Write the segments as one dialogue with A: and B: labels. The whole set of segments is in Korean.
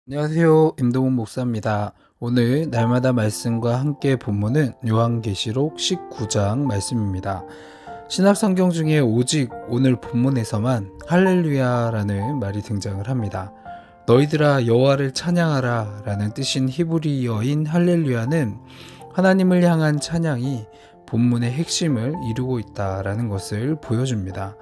A: 안녕하세요. 임동훈 목사입니다. 오늘 날마다 말씀과 함께 본문은 요한계시록 19장 말씀입니다. 신약 성경 중에 오직 오늘 본문에서만 할렐루야라는 말이 등장을 합니다. 너희들아 여호와를 찬양하라 라는 뜻인 히브리어인 할렐루야는 하나님을 향한 찬양이 본문의 핵심을 이루고 있다라는 것을 보여줍니다.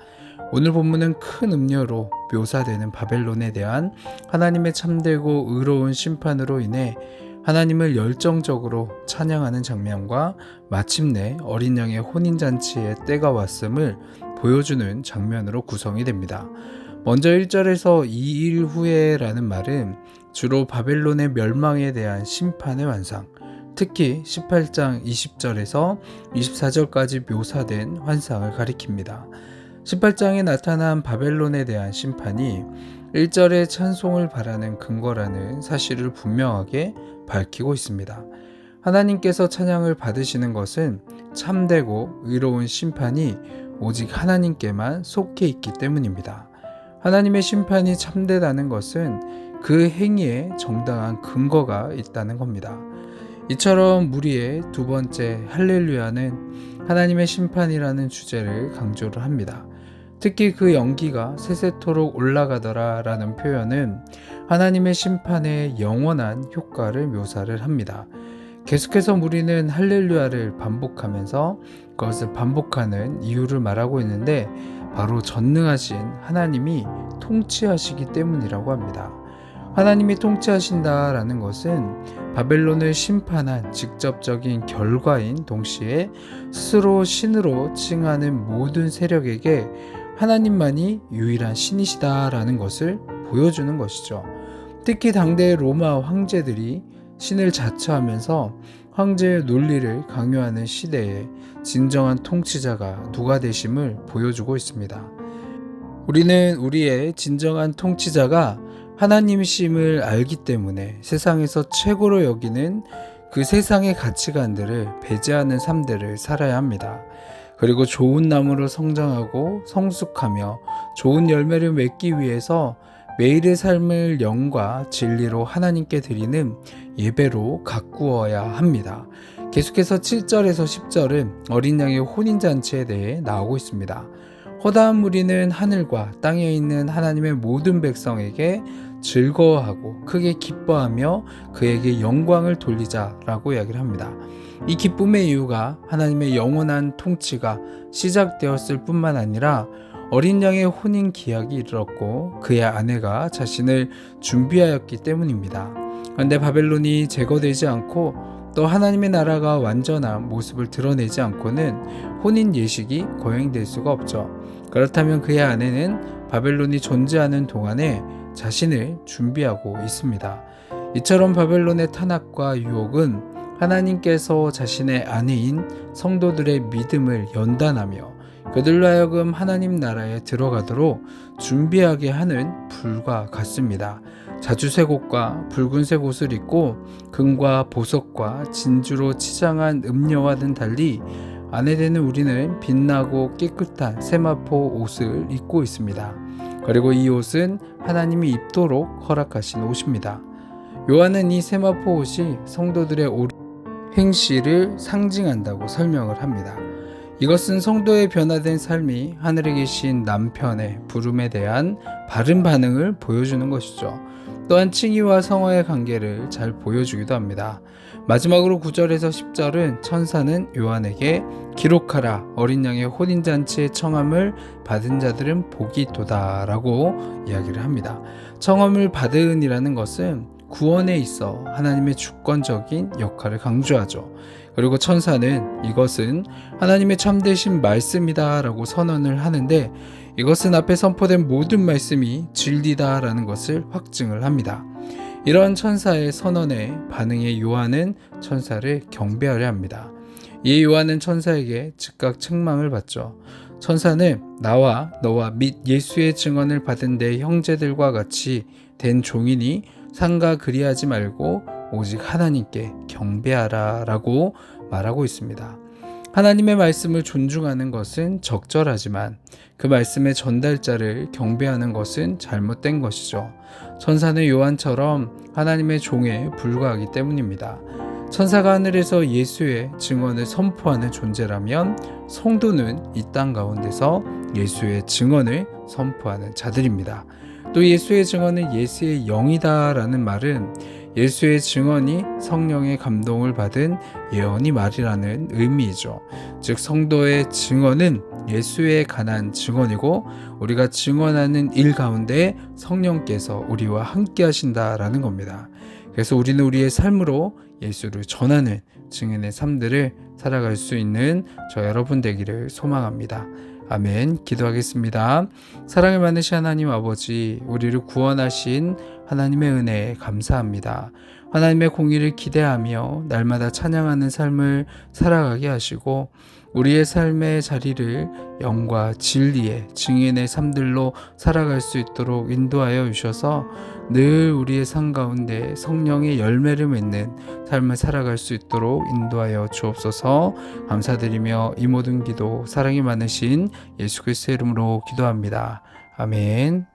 A: 오늘 본문은 큰 음료로 묘사되는 바벨론에 대한 하나님의 참되고 의로운 심판으로 인해 하나님을 열정적으로 찬양하는 장면과 마침내 어린 양의 혼인잔치의 때가 왔음을 보여주는 장면으로 구성이 됩니다. 먼저 1절에서 2일 후에라는 말은 주로 바벨론의 멸망에 대한 심판의 완성, 특히 18장 20절에서 24절까지 묘사된 환상을 가리킵니다. 18장에 나타난 바벨론에 대한 심판이 1절의 찬송을 바라는 근거라는 사실을 분명하게 밝히고 있습니다. 하나님께서 찬양을 받으시는 것은 참되고 의로운 심판이 오직 하나님께만 속해 있기 때문입니다. 하나님의 심판이 참되다는 것은 그 행위에 정당한 근거가 있다는 겁니다. 이처럼 무리의 두 번째 할렐루야는 하나님의 심판이라는 주제를 강조를 합니다. 특히 그 연기가 세세토록 올라가더라 라는 표현은 하나님의 심판의 영원한 효과를 묘사를 합니다. 계속해서 무리는 할렐루야를 반복하면서 그것을 반복하는 이유를 말하고 있는데 바로 전능하신 하나님이 통치하시기 때문이라고 합니다. 하나님이 통치하신다라는 것은 바벨론을 심판한 직접적인 결과인 동시에 스스로 신으로 칭하는 모든 세력에게 하나님만이 유일한 신이시다라는 것을 보여주는 것이죠. 특히 당대의 로마 황제들이 신을 자처하면서 황제의 논리를 강요하는 시대에 진정한 통치자가 누가 되심을 보여주고 있습니다. 우리는 우리의 진정한 통치자가 하나님이심을 알기 때문에 세상에서 최고로 여기는 그 세상의 가치관들을 배제하는 삶들을 살아야 합니다. 그리고 좋은 나무로 성장하고 성숙하며 좋은 열매를 맺기 위해서 매일의 삶을 영과 진리로 하나님께 드리는 예배로 가꾸어야 합니다. 계속해서 7절에서 10절은 어린 양의 혼인잔치에 대해 나오고 있습니다. 허다한 무리는 하늘과 땅에 있는 하나님의 모든 백성에게 즐거워하고 크게 기뻐하며 그에게 영광을 돌리자라고 이야기를 합니다. 이 기쁨의 이유가 하나님의 영원한 통치가 시작되었을 뿐만 아니라 어린 양의 혼인 기약이 이르렀고 그의 아내가 자신을 준비하였기 때문입니다. 그런데 바벨론이 제거되지 않고 또 하나님의 나라가 완전한 모습을 드러내지 않고는 혼인 예식이 거행될 수가 없죠. 그렇다면 그의 아내는 바벨론이 존재하는 동안에 자신을 준비하고 있습니다. 이처럼 바벨론의 탄압과 유혹은 하나님께서 자신의 아내인 성도들의 믿음을 연단하며 그들로 하여금 하나님 나라에 들어가도록 준비하게 하는 불과 같습니다. 자주색 옷과 붉은색 옷을 입고 금과 보석과 진주로 치장한 음녀와는 달리 아내 되는 우리는 빛나고 깨끗한 세마포 옷을 입고 있습니다. 그리고 이 옷은 하나님이 입도록 허락하신 옷입니다. 요한은 이 세마포 옷이 성도들의 행실을 상징한다고 설명을 합니다. 이것은 성도의 변화된 삶이 하늘에 계신 남편의 부름에 대한 바른 반응을 보여주는 것이죠. 또한 칭의와 성화의 관계를 잘 보여주기도 합니다. 마지막으로 9절에서 10절은 천사는 요한에게 기록하라 어린 양의 혼인잔치의 청함을 받은 자들은 복이 있도다 라고 이야기를 합니다. 청함을 받은이라는 것은 구원에 있어 하나님의 주권적인 역할을 강조하죠. 그리고 천사는 이것은 하나님의 참되신 말씀이다 라고 선언을 하는데 이것은 앞에 선포된 모든 말씀이 진리다 라는 것을 확증을 합니다. 이러한 천사의 선언에 반응해 요한은 천사를 경배하려 합니다. 이에 요한은 천사에게 즉각 책망을 받죠. 천사는 나와 너와 및 예수의 증언을 받은 내 형제들과 같이 된 종이니 상가 그리하지 말고 오직 하나님께 경배하라 라고 말하고 있습니다. 하나님의 말씀을 존중하는 것은 적절하지만 그 말씀의 전달자를 경배하는 것은 잘못된 것이죠. 천사는 요한처럼 하나님의 종에 불과하기 때문입니다. 천사가 하늘에서 예수의 증언을 선포하는 존재라면 성도는 이 땅 가운데서 예수의 증언을 선포하는 자들입니다. 또 예수의 증언은 예수의 영이다라는 말은 예수의 증언이 성령의 감동을 받은 예언이 말이라는 의미이죠. 즉 성도의 증언은 예수에 관한 증언이고 우리가 증언하는 일 가운데 성령께서 우리와 함께 하신다라는 겁니다. 그래서 우리는 우리의 삶으로 예수를 전하는 증인의 삶들을 살아갈 수 있는 저 여러분 되기를 소망합니다. 아멘. 기도하겠습니다. 사랑이 많으신 하나님 아버지, 우리를 구원하신 하나님의 은혜에 감사합니다. 하나님의 공의를 기대하며 날마다 찬양하는 삶을 살아가게 하시고 우리의 삶의 자리를 영과 진리의 증인의 삶들로 살아갈 수 있도록 인도하여 주셔서 늘 우리의 삶 가운데 성령의 열매를 맺는 삶을 살아갈 수 있도록 인도하여 주옵소서. 감사드리며 이 모든 기도 사랑이 많으신 예수 그리스도의 이름으로 기도합니다. 아멘.